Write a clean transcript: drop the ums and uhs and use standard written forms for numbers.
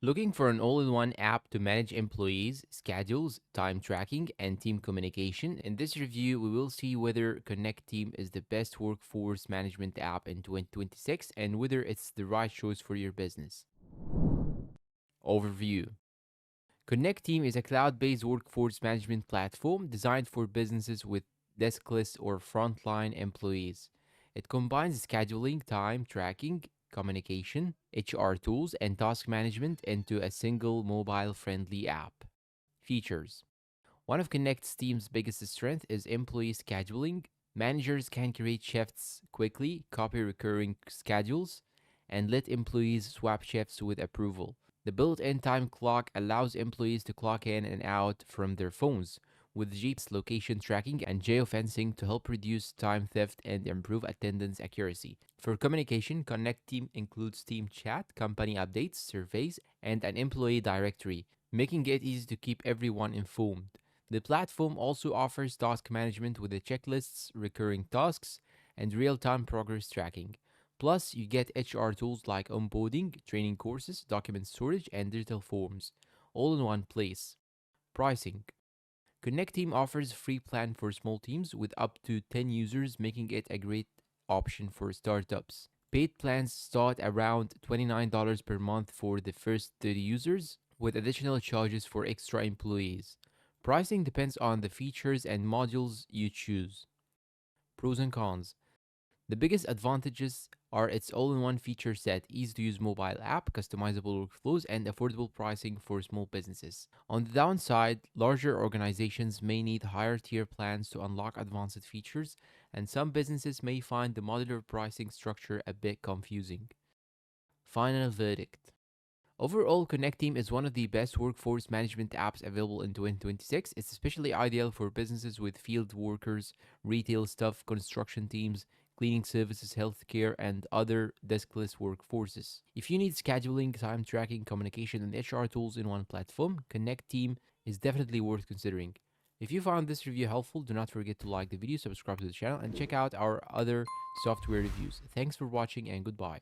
Looking for an all-in-one app to manage employees, schedules, time tracking, and team communication? In this review, we will see whether Connecteam is the best workforce management app in 2026 and whether it's the right choice for your business. Overview. Connecteam is a cloud-based workforce management platform designed for businesses with deskless or frontline employees. It combines scheduling, time tracking, communication, HR tools, and task management into a single mobile-friendly app. Features. One of Connecteam's biggest strengths is employee scheduling. Managers can create shifts quickly, copy recurring schedules, and let employees swap shifts with approval. The built-in time clock allows employees to clock in and out from their phones, with GPS location tracking and geofencing to help reduce time theft and improve attendance accuracy. For communication, Connect Team includes team chat, company updates, surveys, and an employee directory, making it easy to keep everyone informed. The platform also offers task management with the checklists, recurring tasks, and real-time progress tracking. Plus, you get HR tools like onboarding, training courses, document storage, and digital forms, all in one place. Pricing. Connect Team offers a free plan for small teams with up to 10 users, making it a great option for startups. Paid plans start around $29 per month for the first 30 users, with additional charges for extra employees. Pricing depends on the features and modules you choose. Pros and cons. The biggest advantages are its all-in-one feature set, easy-to-use mobile app, customizable workflows, and affordable pricing for small businesses. On the downside, larger organizations may need higher-tier plans to unlock advanced features, and some businesses may find the modular pricing structure a bit confusing. Final verdict. Overall, Connecteam is one of the best workforce management apps available in 2026. It's especially ideal for businesses with field workers, retail staff, construction teams, cleaning services, healthcare, and other deskless workforces. If you need scheduling, time tracking, communication, and HR tools in one platform, Connecteam is definitely worth considering. If you found this review helpful, do not forget to like the video, subscribe to the channel, and check out our other software reviews. Thanks for watching and goodbye.